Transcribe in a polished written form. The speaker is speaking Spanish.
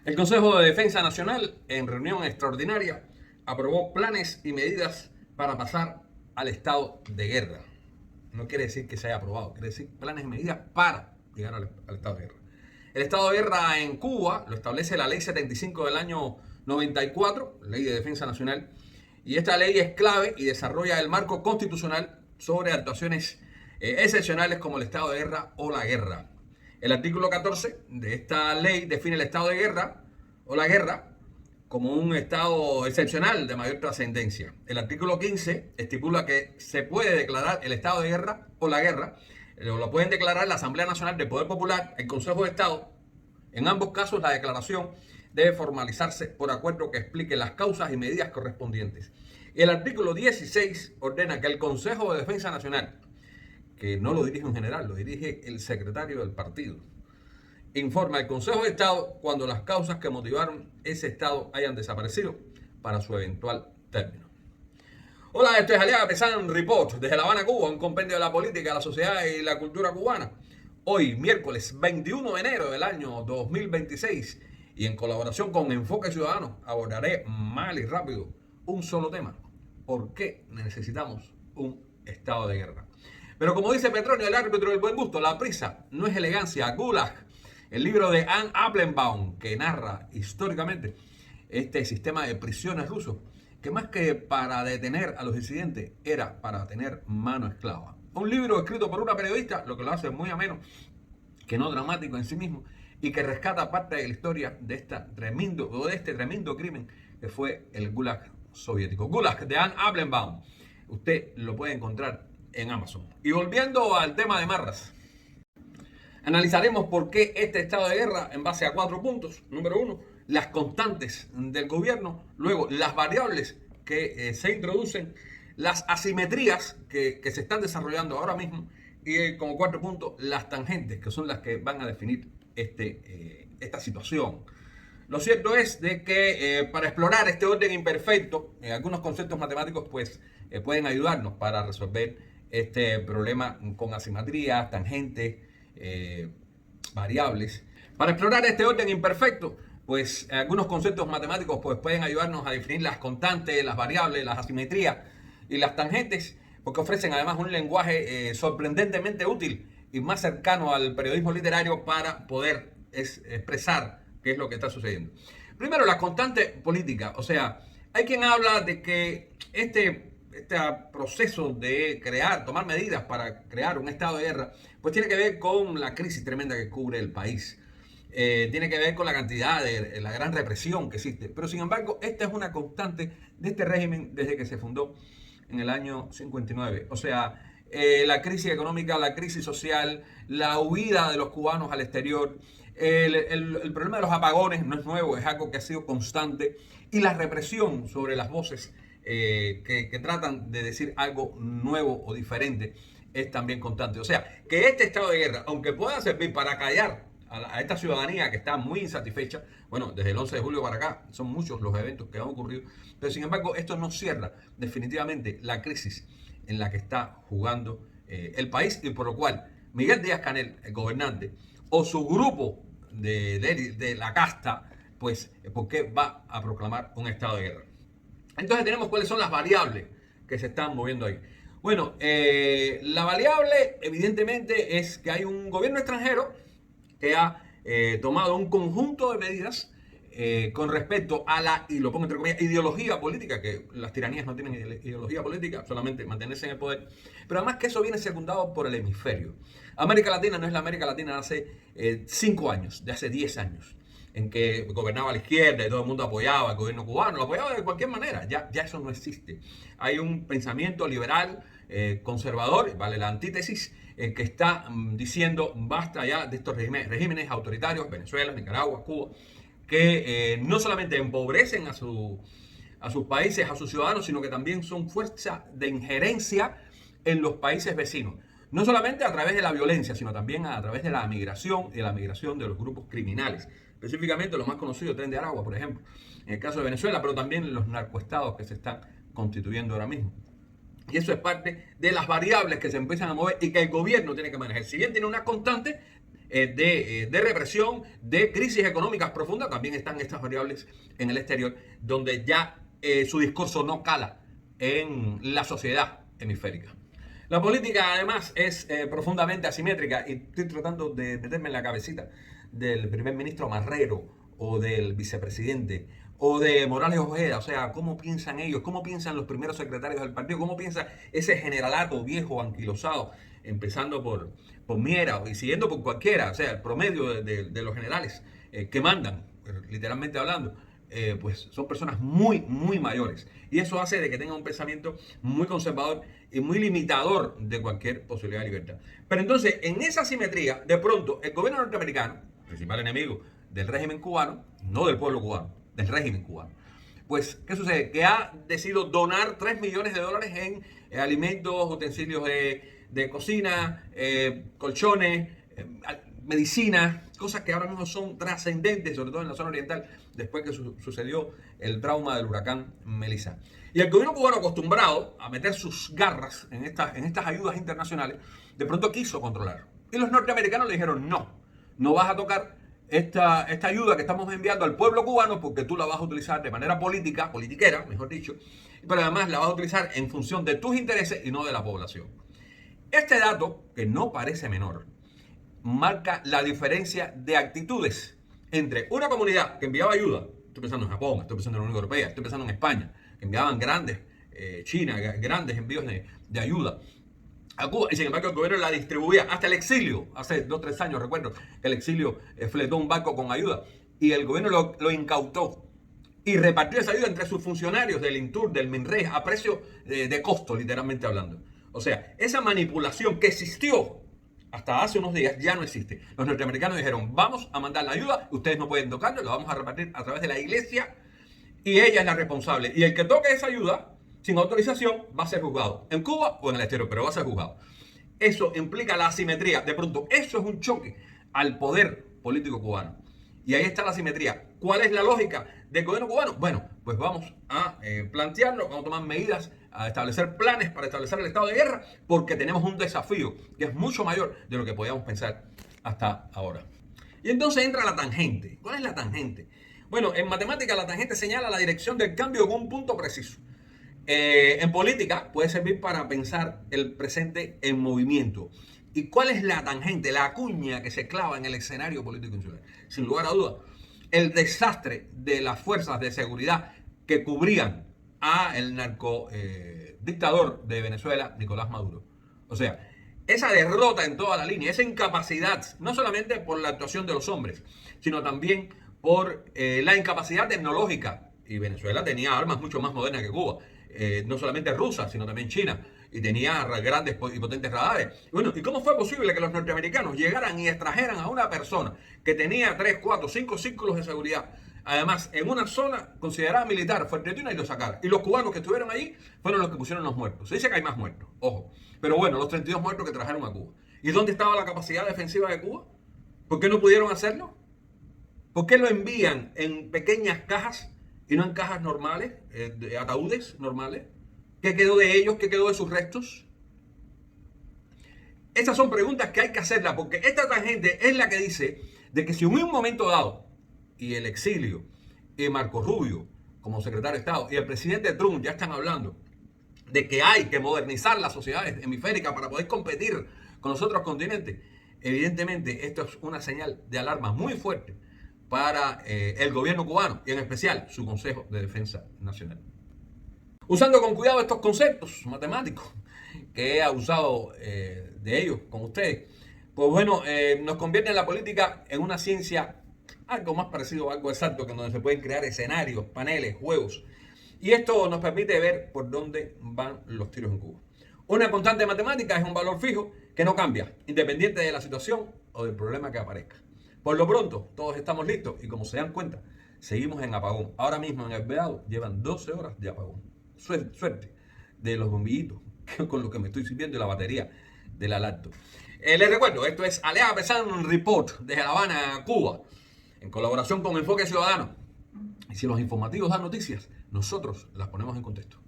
El Consejo de Defensa Nacional, en reunión extraordinaria, aprobó planes y medidas para pasar al estado de guerra. No quiere decir que se haya aprobado, quiere decir planes y medidas para llegar al estado de guerra. El estado de guerra en Cuba lo establece la Ley 75 del año 94, Ley de Defensa Nacional, y esta ley es clave y desarrolla el marco constitucional sobre actuaciones excepcionales como el estado de guerra o la guerra. El artículo 14 de esta ley define el estado de guerra o la guerra como un estado excepcional de mayor trascendencia. El artículo 15 estipula que se puede declarar el estado de guerra o la guerra, lo pueden declarar la Asamblea Nacional del Poder Popular, el Consejo de Estado. En ambos casos la declaración debe formalizarse por acuerdo que explique las causas y medidas correspondientes. Y el artículo 16 ordena que el Consejo de Defensa Nacional, que no lo dirige un general, lo dirige el secretario del partido, informa al Consejo de Estado cuando las causas que motivaron ese estado hayan desaparecido para su eventual término. Hola, esto es Aliaga Pesan Report desde La Habana, Cuba, un compendio de la política, la sociedad y la cultura cubana. Hoy, miércoles 21 de enero del año 2026, y en colaboración con Enfoque Ciudadano, abordaré mal y rápido un solo tema: ¿por qué necesitamos un estado de guerra? Pero como dice Petronio, el árbitro del buen gusto, la prisa no es elegancia. Gulag, el libro de Anne Applebaum, que narra históricamente este sistema de prisiones ruso, que más que para detener a los disidentes, era para tener mano esclava. Un libro escrito por una periodista, lo que lo hace muy ameno, que no dramático en sí mismo, y que rescata parte de la historia de este tremendo crimen que fue el Gulag soviético. Gulag, de Anne Applebaum. Usted lo puede encontrar en Amazon. Y volviendo al tema de Marras, analizaremos por qué este estado de guerra en base a 4 puntos. Número 1, las constantes del gobierno. Luego, las variables que se introducen, las asimetrías que se están desarrollando ahora mismo. Y como 4 puntos, las tangentes, que son las que van a definir esta situación. Lo cierto es de que para explorar este orden imperfecto, algunos conceptos matemáticos pueden ayudarnos para resolver este problema con asimetrías, tangentes, variables. Para explorar este orden imperfecto, algunos conceptos matemáticos pueden ayudarnos a definir las constantes, las variables, las asimetrías y las tangentes, porque ofrecen además un lenguaje sorprendentemente útil y más cercano al periodismo literario para poder expresar qué es lo que está sucediendo. Primero, la constante política. O sea, hay quien habla de que este proceso de tomar medidas para crear un estado de guerra, pues tiene que ver con la crisis tremenda que cubre el país. Tiene que ver con la cantidad de la gran represión que existe. Pero sin embargo, esta es una constante de este régimen desde que se fundó en el año 59. O sea, la crisis económica, la crisis social, la huida de los cubanos al exterior, el problema de los apagones no es nuevo, es algo que ha sido constante, y la represión sobre las voces que tratan de decir algo nuevo o diferente es también constante. O sea, que este estado de guerra, aunque pueda servir para callar a esta ciudadanía que está muy insatisfecha, bueno, desde el 11 de julio para acá son muchos los eventos que han ocurrido, pero sin embargo esto no cierra definitivamente la crisis en la que está jugando el país, y por lo cual Miguel Díaz-Canel, el gobernante, o su grupo de la casta, ¿por qué va a proclamar un estado de guerra? Entonces tenemos cuáles son las variables que se están moviendo ahí. Bueno, la variable evidentemente es que hay un gobierno extranjero que ha tomado un conjunto de medidas con respecto a la, y lo pongo entre comillas, ideología política, que las tiranías no tienen ideología política, solamente mantenerse en el poder, pero además que eso viene secundado por el hemisferio. América Latina no es la América Latina de hace 5 años, de hace 10 años, en que gobernaba la izquierda y todo el mundo apoyaba al gobierno cubano, lo apoyaba de cualquier manera. Ya eso no existe. Hay un pensamiento liberal, conservador, vale la antítesis, que está diciendo basta ya de estos regímenes autoritarios, Venezuela, Nicaragua, Cuba, que no solamente empobrecen a sus países, a sus ciudadanos, sino que también son fuerza de injerencia en los países vecinos. No solamente a través de la violencia, sino también a través de la migración y de la migración de los grupos criminales. Específicamente los más conocidos, Tren de Aragua, por ejemplo, en el caso de Venezuela, pero también los narcoestados que se están constituyendo ahora mismo. Y eso es parte de las variables que se empiezan a mover y que el gobierno tiene que manejar. Si bien tiene una constante, de represión, de crisis económicas profundas. También están estas variables en el exterior, donde ya su discurso no cala en la sociedad hemisférica. La política, además, es profundamente asimétrica, y estoy tratando de meterme en la cabecita del primer ministro Marrero o del vicepresidente o de Morales Ojeda. O sea, ¿cómo piensan ellos? ¿Cómo piensan los primeros secretarios del partido? ¿Cómo piensa ese generalato viejo, anquilosado, empezando por Miera y siguiendo por cualquiera? O sea, el promedio de los generales que mandan, literalmente hablando, pues son personas muy, muy mayores. Y eso hace de que tengan un pensamiento muy conservador y muy limitador de cualquier posibilidad de libertad. Pero entonces, en esa asimetría, de pronto, el gobierno norteamericano, principal enemigo del régimen cubano, no del pueblo cubano, del régimen cubano, pues, ¿qué sucede? Que ha decidido donar $3 millones en alimentos, utensilios de cocina, colchones, medicina, cosas que ahora mismo son trascendentes, sobre todo en la zona oriental, después que sucedió el trauma del huracán Melissa. Y el gobierno cubano, acostumbrado a meter sus garras en estas ayudas internacionales, de pronto quiso controlar. Y los norteamericanos le dijeron, no vas a tocar esta ayuda que estamos enviando al pueblo cubano, porque tú la vas a utilizar de manera politiquera, mejor dicho, pero además la vas a utilizar en función de tus intereses y no de la población. Este dato, que no parece menor, marca la diferencia de actitudes entre una comunidad que enviaba ayuda, estoy pensando en Japón, estoy pensando en la Unión Europea, estoy pensando en España, que enviaban grandes, China, grandes envíos de ayuda a Cuba, y sin embargo el gobierno la distribuía hasta el exilio. Hace 2 o 3 años recuerdo que el exilio fletó un barco con ayuda y el gobierno lo incautó y repartió esa ayuda entre sus funcionarios del INTUR, del MINRES, a precio de costo, literalmente hablando. O sea, esa manipulación que existió hasta hace unos días ya no existe. Los norteamericanos dijeron, vamos a mandar la ayuda, ustedes no pueden tocarlo, la vamos a repartir a través de la iglesia y ella es la responsable. Y el que toque esa ayuda sin autorización va a ser juzgado en Cuba o en el exterior, pero va a ser juzgado. Eso implica la asimetría. De pronto, eso es un choque al poder político cubano. Y ahí está la asimetría. ¿Cuál es la lógica del gobierno cubano? Bueno, pues vamos a plantearlo, vamos a tomar medidas, a establecer planes para establecer el estado de guerra, porque tenemos un desafío que es mucho mayor de lo que podíamos pensar hasta ahora. Y entonces entra la tangente. ¿Cuál es la tangente? Bueno, en matemática la tangente señala la dirección del cambio con un punto preciso. En política puede servir para pensar el presente en movimiento. ¿Y cuál es la tangente, la cuña que se clava en el escenario político insular? Sin lugar a duda, el desastre de las fuerzas de seguridad que cubrían a el narcodictador de Venezuela, Nicolás Maduro. O sea, esa derrota en toda la línea, esa incapacidad, no solamente por la actuación de los hombres, sino también por la incapacidad tecnológica. Y Venezuela tenía armas mucho más modernas que Cuba. No solamente rusas, sino también China, y tenía grandes y potentes radares. Bueno, ¿y cómo fue posible que los norteamericanos llegaran y extrajeran a una persona que tenía 3, 4, 5 círculos de seguridad, además en una zona considerada militar, fuertetina, y lo sacaran? Y los cubanos que estuvieron allí fueron los que pusieron los muertos. Se dice que hay más muertos, ojo, pero bueno, los 32 muertos que trajeron a Cuba. ¿Y dónde estaba la capacidad defensiva de Cuba? ¿Por qué no pudieron hacerlo? ¿Por qué lo envían en pequeñas cajas y no en cajas normales, de ataúdes normales? ¿Qué quedó de ellos? ¿Qué quedó de sus restos? Esas son preguntas que hay que hacerlas, porque esta tangente es la que dice de que si en un momento dado, y el exilio, y Marco Rubio como secretario de Estado, y el presidente Trump ya están hablando de que hay que modernizar las sociedades hemisféricas para poder competir con los otros continentes, evidentemente esto es una señal de alarma muy fuerte para el gobierno cubano y en especial su Consejo de Defensa Nacional. Usando con cuidado estos conceptos matemáticos que he abusado de ellos con ustedes, pues bueno, nos convierte en la política en una ciencia algo más parecido a algo exacto, que donde se pueden crear escenarios, paneles, juegos. Y esto nos permite ver por dónde van los tiros en Cuba. Una constante matemática es un valor fijo que no cambia, independiente de la situación o del problema que aparezca. Por lo pronto, todos estamos listos y como se dan cuenta, seguimos en apagón. Ahora mismo en el Vedado llevan 12 horas de apagón. Suerte de los bombillitos con los que me estoy sirviendo y la batería de la laptop. Les recuerdo, esto es Alea Pesan Report desde La Habana, Cuba, en colaboración con Enfoque Ciudadano. Y si los informativos dan noticias, nosotros las ponemos en contexto.